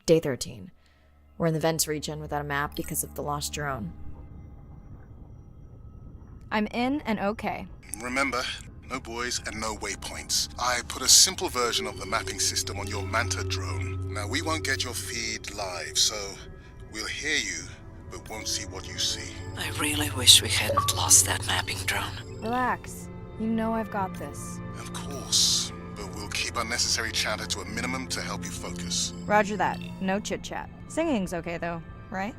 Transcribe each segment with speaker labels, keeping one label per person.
Speaker 1: Day 13. We're in the vents region without a map because of the lost drone.
Speaker 2: I'm in and okay.
Speaker 3: Remember, no buoys and no waypoints. I put a simple version of the mapping system on your Manta drone. Now, we won't get your feed live, so we'll hear you, but won't see what you see.
Speaker 4: I really wish we hadn't lost that mapping drone.
Speaker 2: Relax. You know I've got this.
Speaker 3: Of course, but we'll keep unnecessary chatter to a minimum to help you focus.
Speaker 2: Roger that. No chit-chat. Singing's okay, though, right?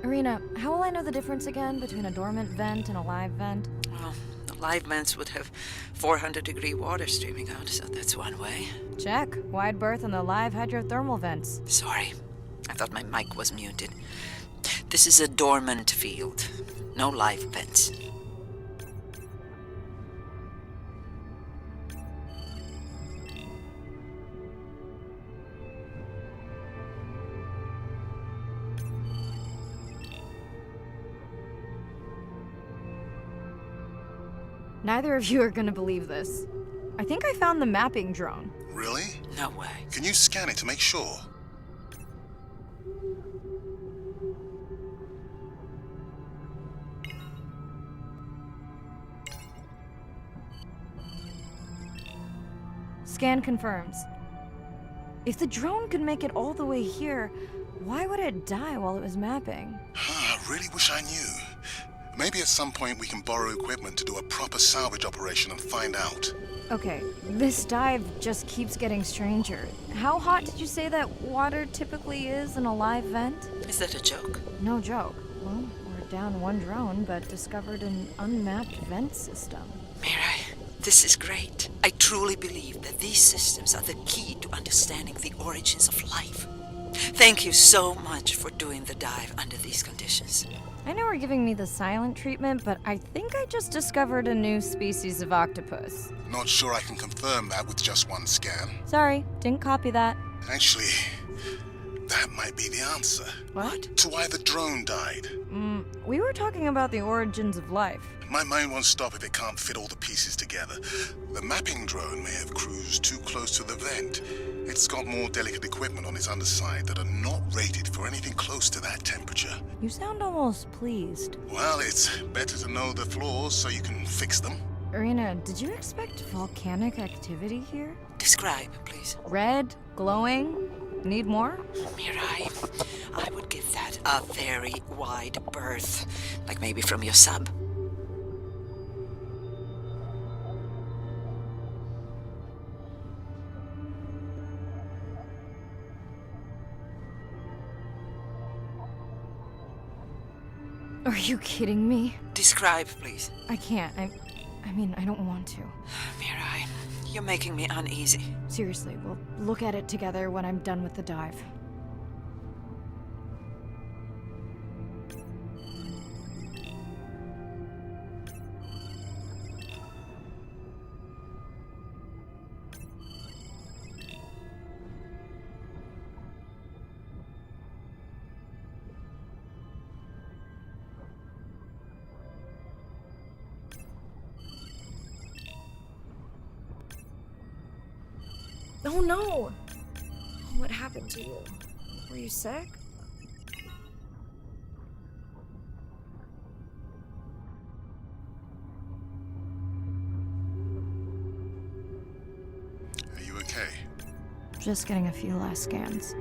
Speaker 1: Irina, how will I know the difference again between a dormant vent and a live vent?
Speaker 4: Well, the live vents would have 400-degree water streaming out, so that's one way.
Speaker 2: Check. Wide berth on the live hydrothermal vents.
Speaker 4: Sorry, I thought my mic was muted. This is a dormant field. No live vents.
Speaker 2: Neither of you are gonna believe this. I think I found the mapping drone.
Speaker 3: Really?
Speaker 4: No way.
Speaker 3: Can you scan it to make sure?
Speaker 2: Scan confirms. If the drone could make it all the way here, why would it die while it was mapping?
Speaker 3: I really wish I knew. Maybe at some point we can borrow equipment to do a proper salvage operation and find out.
Speaker 2: Okay, this dive just keeps getting stranger. How hot did you say that water typically is in a live vent?
Speaker 4: Is that a joke?
Speaker 2: No joke. Well, we're down one drone, but discovered an unmapped vent system.
Speaker 4: Mirai, this is great. I truly believe that these systems are the key to understanding the origins of life. Thank you so much for doing the dive under these conditions.
Speaker 2: I know we're giving me the silent treatment, but I think I just discovered a new species of octopus.
Speaker 3: Not sure I can confirm that with just one scan.
Speaker 2: Sorry, didn't copy that.
Speaker 3: Actually, that might be the answer.
Speaker 2: What?
Speaker 3: To why the drone died.
Speaker 2: We were talking about the origins of life.
Speaker 3: My mind won't stop if it can't fit all the pieces together. The mapping drone may have cruised too close to the vent. It's got more delicate equipment on its underside that are not rated for anything close to that temperature.
Speaker 2: You sound almost pleased.
Speaker 3: Well, it's better to know the flaws so you can fix them.
Speaker 2: Irina, did you expect volcanic activity here?
Speaker 4: Describe, please.
Speaker 2: Red, glowing. Need more?
Speaker 4: Mirai, I would give that a very wide berth. Like maybe from your sub.
Speaker 2: Are you kidding me?
Speaker 4: Describe, please.
Speaker 2: I can't. I mean, I don't want to.
Speaker 4: Mirai, you're making me uneasy.
Speaker 2: Seriously, we'll look at it together when I'm done with the dive.
Speaker 1: Oh no! What happened to you? Were you sick?
Speaker 3: Are you okay?
Speaker 2: Just getting a few last scans.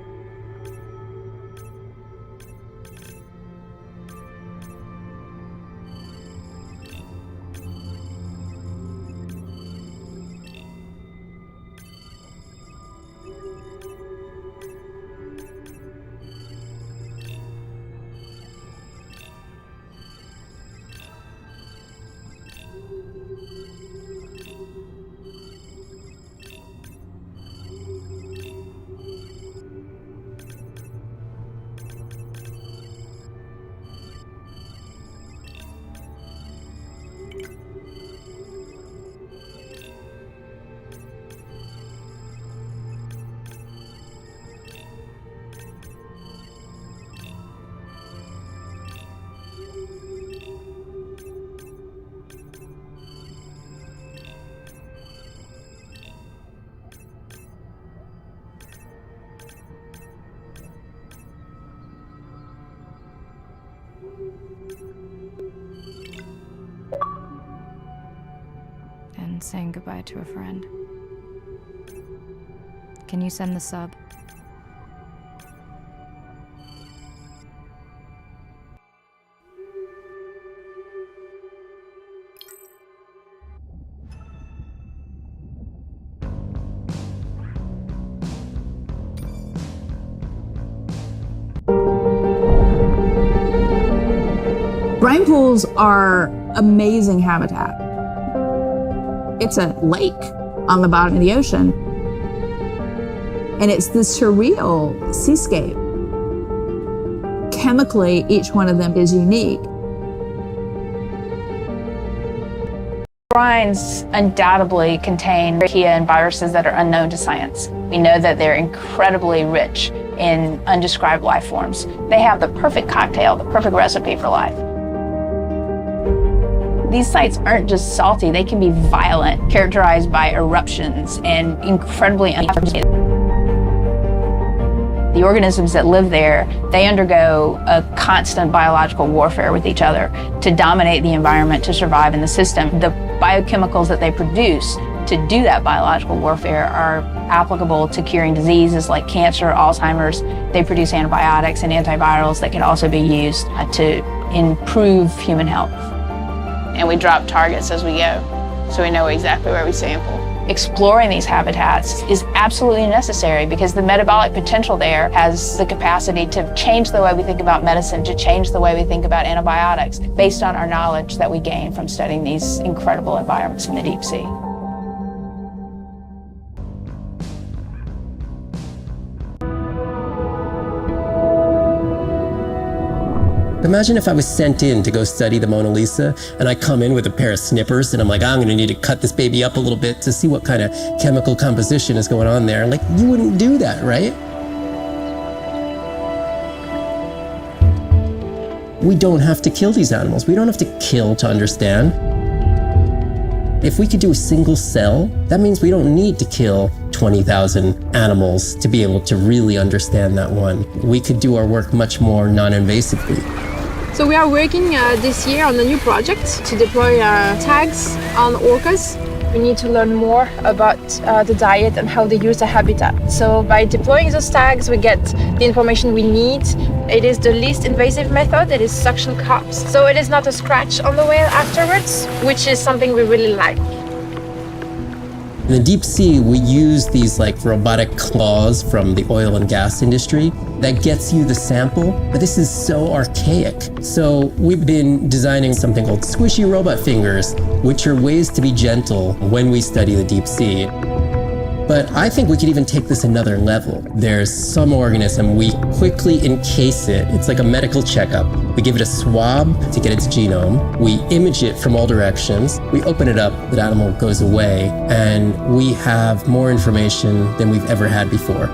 Speaker 2: And saying goodbye to a friend. Can you send the sub?
Speaker 5: Brine pools are amazing habitat. It's a lake on the bottom of the ocean. And it's this surreal seascape. Chemically, each one of them is unique.
Speaker 6: Brines undoubtedly contain archaea and viruses that are unknown to science. We know that they're incredibly rich in undescribed life forms. They have the perfect cocktail, the perfect recipe for life. These sites aren't just salty, they can be violent, characterized by eruptions and incredibly unforgiving. The organisms that live there, they undergo a constant biological warfare with each other to dominate the environment, to survive in the system. The biochemicals that they produce to do that biological warfare are applicable to curing diseases like cancer, Alzheimer's. They produce antibiotics and antivirals that can also be used to improve human health. And we drop targets as we go, so we know exactly where we sample. Exploring these habitats is absolutely necessary because the metabolic potential there has the capacity to change the way we think about medicine, to change the way we think about antibiotics, based on our knowledge that we gain from studying these incredible environments in the deep sea.
Speaker 7: Imagine if I was sent in to go study the Mona Lisa and I come in with a pair of snippers and I'm like, I'm gonna need to cut this baby up a little bit to see what kind of chemical composition is going on there. Like, you wouldn't do that, right? We don't have to kill these animals. We don't have to kill to understand. If we could do a single cell, that means we don't need to kill 20,000 animals to be able to really understand that one. We could do our work much more non-invasively.
Speaker 8: So we are working this year on a new project to deploy tags on orcas. We need to learn more about the diet and how they use the habitat. So by deploying those tags, we get the information we need. It is the least invasive method. It is suction cups. So it is not a scratch on the whale afterwards, which is something we really like.
Speaker 7: In the deep sea, we use these like robotic claws from the oil and gas industry that gets you the sample, but this is so archaic. So we've been designing something called squishy robot fingers, which are ways to be gentle when we study the deep sea. But I think we could even take this another level. There's some organism, we quickly encase it. It's like a medical checkup. We give it a swab to get its genome. We image it from all directions. We open it up, the animal goes away, and we have more information than we've ever had before.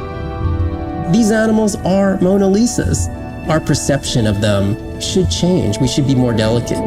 Speaker 7: These animals are Mona Lisas. Our perception of them should change. We should be more delicate.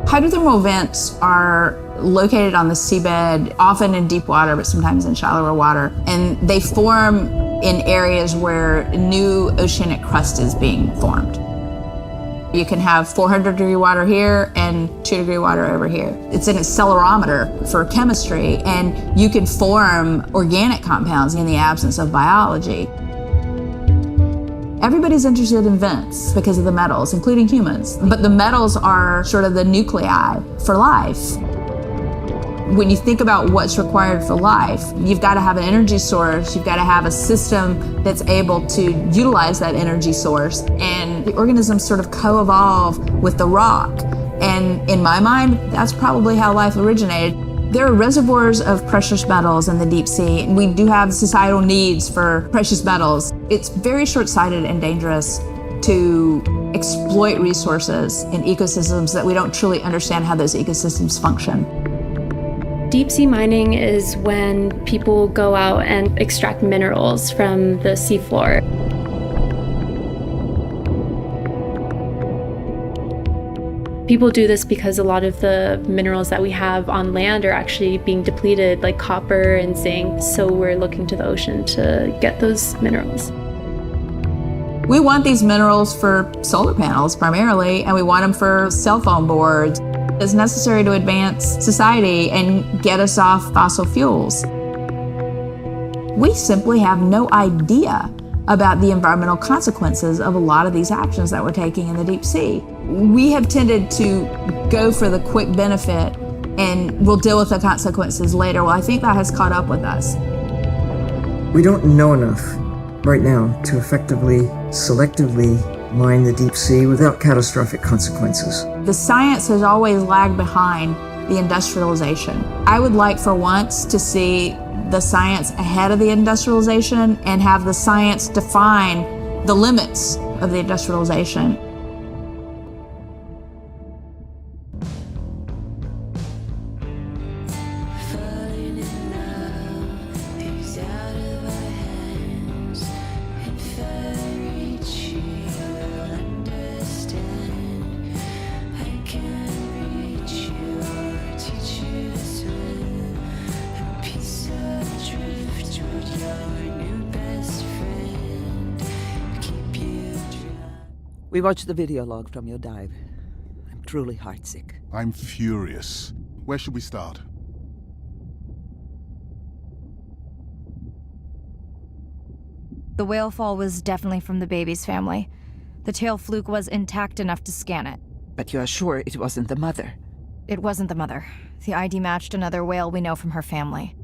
Speaker 5: Hydrothermal vents are located on the seabed, often in deep water, but sometimes in shallower water. And they form in areas where new oceanic crust is being formed. You can have 400-degree water here and 2-degree water over here. It's an accelerometer for chemistry, and you can form organic compounds in the absence of biology. Everybody's interested in vents because of the metals, including humans. But the metals are sort of the nuclei for life. When you think about what's required for life, you've got to have an energy source, you've got to have a system that's able to utilize that energy source. And the organisms sort of co-evolve with the rock. And in my mind, that's probably how life originated. There are reservoirs of precious metals in the deep sea, and we do have societal needs for precious metals. It's very short-sighted and dangerous to exploit resources in ecosystems that we don't truly understand how those ecosystems function.
Speaker 9: Deep sea mining is when people go out and extract minerals from the seafloor. People do this because a lot of the minerals that we have on land are actually being depleted, like copper and zinc, so we're looking to the ocean to get those minerals.
Speaker 5: We want these minerals for solar panels primarily, and we want them for cell phone boards. It's necessary to advance society and get us off fossil fuels. We simply have no idea about the environmental consequences of a lot of these actions that we're taking in the deep sea. We have tended to go for the quick benefit and we'll deal with the consequences later. Well, I think that has caught up with us.
Speaker 10: We don't know enough right now to effectively, selectively mine the deep sea without catastrophic consequences.
Speaker 5: The science has always lagged behind the industrialization. I would like for once to see the science ahead of the industrialization and have the science define the limits of the industrialization.
Speaker 4: We watched the video log from your dive. I'm truly heartsick.
Speaker 3: I'm furious. Where should we start?
Speaker 2: The Whalefall was definitely from the baby's family. The tail fluke was intact enough to scan it.
Speaker 4: But you are sure it wasn't the mother?
Speaker 2: It wasn't the mother. The ID matched another whale we know from her family.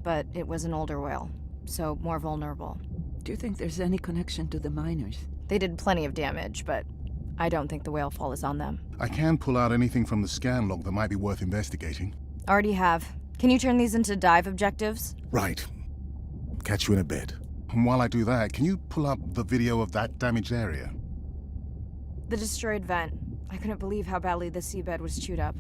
Speaker 2: But it was an older whale, so more vulnerable.
Speaker 4: Do you think there's any connection to the miners?
Speaker 2: They did plenty of damage, but I don't think the Whalefall is on them.
Speaker 3: I can pull out anything from the scan log that might be worth investigating.
Speaker 2: Already have. Can you turn these into dive objectives?
Speaker 3: Right. Catch you in a bit. And while I do that, can you pull up the video of that damaged area?
Speaker 2: The destroyed vent. I couldn't believe how badly the seabed was chewed up.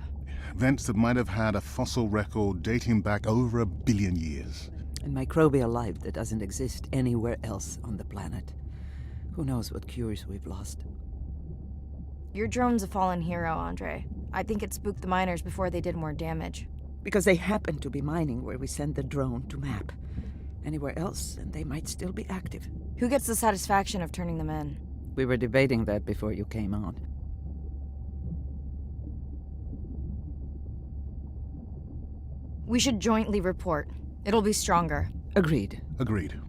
Speaker 3: Vents that might have had a fossil record dating back over 1 billion years.
Speaker 4: And microbial life that doesn't exist anywhere else on the planet. Who knows what cures we've lost.
Speaker 2: Your drone's a fallen hero, Andre. I think it spooked the miners before they did more damage.
Speaker 4: Because they happen to be mining where we send the drone to map. Anywhere else, and they might still be active.
Speaker 2: Who gets the satisfaction of turning them in?
Speaker 4: We were debating that before you came on.
Speaker 2: We should jointly report. It'll be stronger.
Speaker 4: Agreed.
Speaker 3: Agreed.